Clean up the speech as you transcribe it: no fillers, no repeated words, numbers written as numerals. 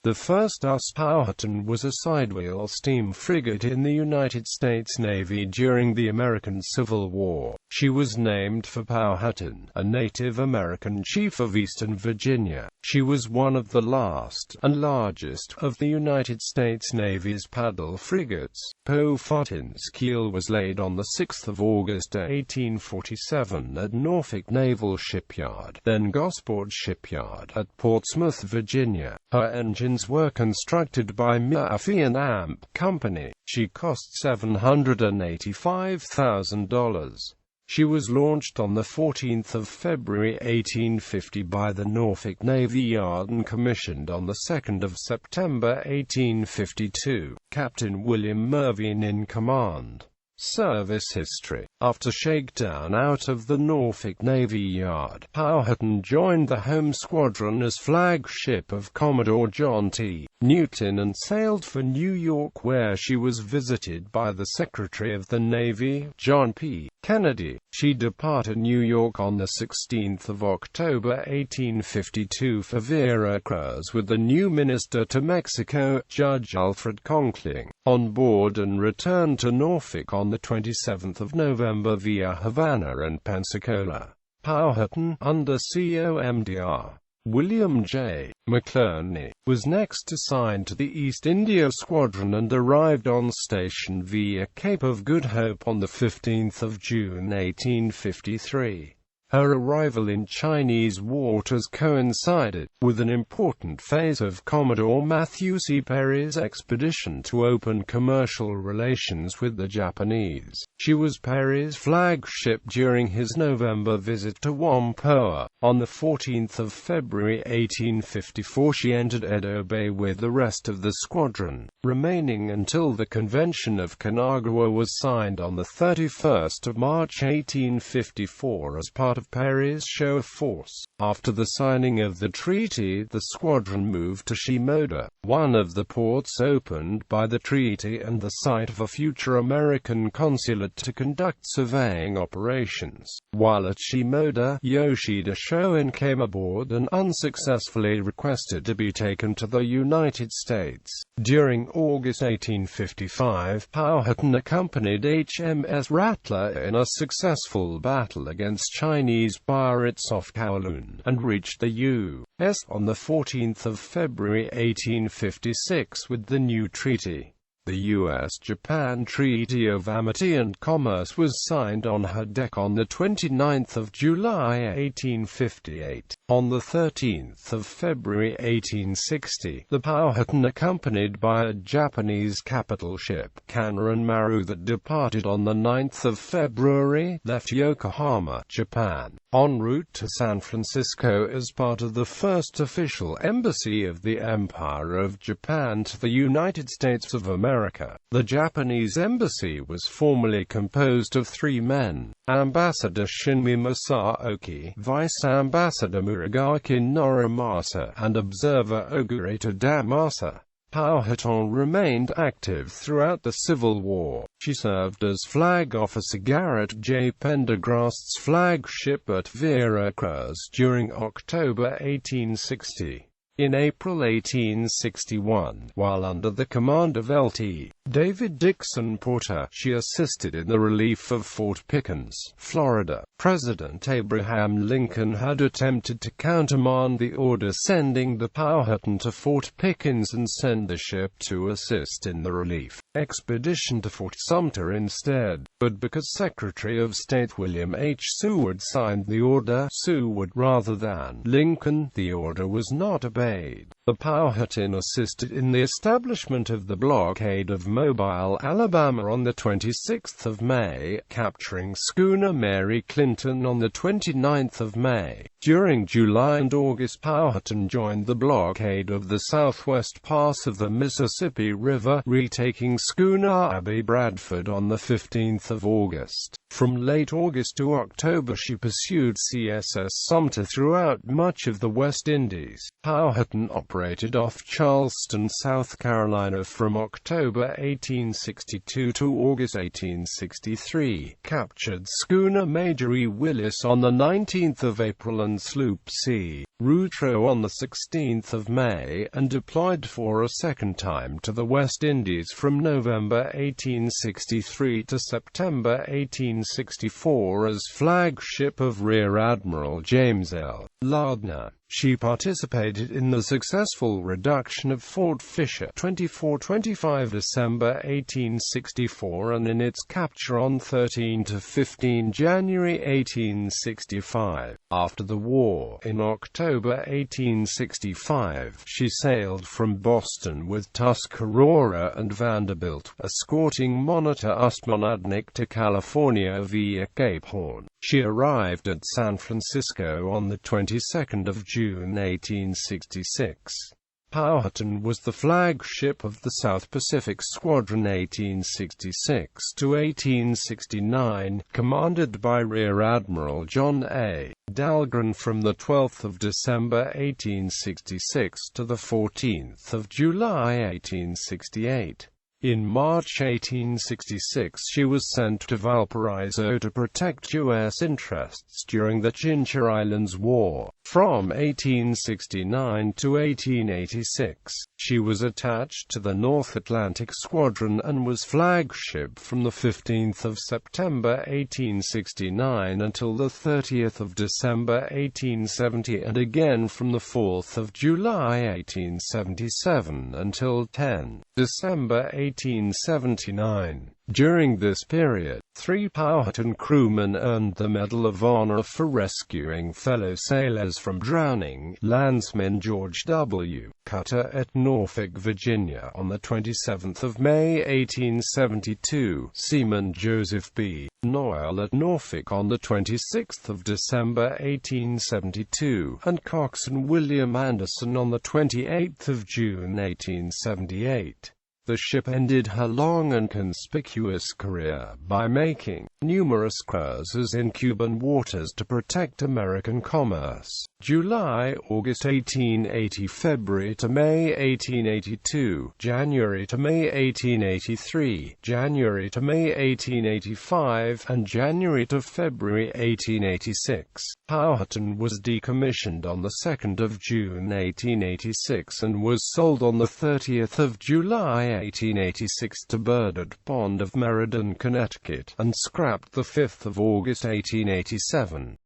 The first USS Powhatan was a sidewheel steam frigate in the United States Navy during the American Civil War. She was named for Powhatan, a Native American chief of Eastern Virginia. She was one of the last, and largest, of the United States Navy's paddle frigates. Powhatan's keel was laid on 6 August 1847 at Norfolk Naval Shipyard, then Gosport Shipyard, at Portsmouth, Virginia. Her engines were constructed by Murphy and Amp Company. She cost $785,000. She was launched on 14 February 1850 by the Norfolk Navy Yard and commissioned on 2 September 1852. Captain William Mervyn in command. Service history. After shakedown out of the Norfolk Navy Yard, Powhatan joined the home squadron as flagship of Commodore John T. Newton and sailed for New York, where she was visited by the Secretary of the Navy, John P. Kennedy. She departed New York on 16 October 1852 for Veracruz with the new minister to Mexico, Judge Alfred Conkling, on board, and returned to Norfolk on 27 November via Havana and Pensacola. Powhatan, under COMDR William J. McClerney, was next assigned to the East India Squadron and arrived on station via Cape of Good Hope on 15 June 1853. Her arrival in Chinese waters coincided with an important phase of Commodore Matthew C. Perry's expedition to open commercial relations with the Japanese. She was Perry's flagship during his November visit to Whampoa. On 14 February 1854 she entered Edo Bay with the rest of the squadron, remaining until the Convention of Kanagawa was signed on 31 March 1854 as part of Perry's show of force. After the signing of the treaty, the squadron moved to Shimoda, one of the ports opened by the treaty and the site of a future American consulate, to conduct surveying operations. While at Shimoda, Yoshida Shoin came aboard and unsuccessfully requested to be taken to the United States. During August 1855, Powhatan accompanied HMS Rattler in a successful battle against Chinese pirates off Kowloon, and reached the U.S. on 14 February 1856 with the new treaty. The U.S.-Japan Treaty of Amity and Commerce was signed on her deck on 29 July 1858. On 13 February 1860, the Powhatan, accompanied by a Japanese capital ship, Kanran Maru, that departed on 9 February, left Yokohama, Japan, en route to San Francisco as part of the first official embassy of the Empire of Japan to the United States of America. The Japanese embassy was formerly composed of 3 men: Ambassador Shinmi Masaoki, Vice Ambassador Muragaki Norimasa, and Observer Ogurata Damasa. Powhatan remained active throughout the Civil War. She served as Flag Officer Garrett J. Pendergast's flagship at Veracruz during October 1860. In April 1861, while under the command of Lt. David Dixon Porter, she assisted in the relief of Fort Pickens, Florida. President Abraham Lincoln had attempted to countermand the order sending the Powhatan to Fort Pickens and send the ship to assist in the relief expedition to Fort Sumter instead, but because Secretary of State William H. Seward signed the order, rather than Lincoln, the order was not obeyed. The Powhatan assisted in the establishment of the blockade of Mobile, Alabama on 26 May, capturing schooner Mary Clinton on 29 May. During July and August, Powhatan joined the blockade of the southwest pass of the Mississippi River, retaking schooner Abbey Bradford on 15 August. From late August to October she pursued CSS Sumter throughout much of the West Indies. Powhatan operated off Charleston, South Carolina from October 1862 to August 1863, captured schooner Major E. Willis on 19 April and sloop C. Routro on 16 May, and deployed for a second time to the West Indies from November 1863 to September 1864 as flagship of Rear Admiral James L. Lardner. She participated in the successful reduction of Fort Fisher 24-25 December 1864 and in its capture on 13-15 January 1865. After the war, in October 1865, she sailed from Boston with Tuscarora and Vanderbilt, escorting Monitor Usmonadnik to California via Cape Horn. She arrived at San Francisco on the 22nd of June 1866. Powhatan was the flagship of the South Pacific Squadron 1866 to 1869, commanded by Rear Admiral John A. Dahlgren from the 12th of December 1866 to the 14th of July 1868. In March 1866 she was sent to Valparaiso to protect U.S. interests during the Chincha Islands War. From 1869 to 1886, she was attached to the North Atlantic Squadron and was flagship from the 15th of September 1869 until the 30th of December 1870 and again from the 4th of July 1877 until 10 December 1879. During this period, 3 Powhatan crewmen earned the Medal of Honor for rescuing fellow sailors from drowning: Landsman George W. Cutter at Norfolk, Virginia on the 27th of May 1872, Seaman Joseph B. Noel at Norfolk on the 26th of December 1872, and Coxswain William Anderson on the 28th of June 1878. The ship ended her long and conspicuous career by making numerous cruises in Cuban waters to protect American commerce. July-August 1880, February to May 1882, January to May 1883, January to May 1885, and January to February 1886. Powhatan was decommissioned on the 2nd of June 1886 and was sold on the 30th of July 1886 to Burdett Pond of Meriden, Connecticut, and scrapped the 5th of August 1887.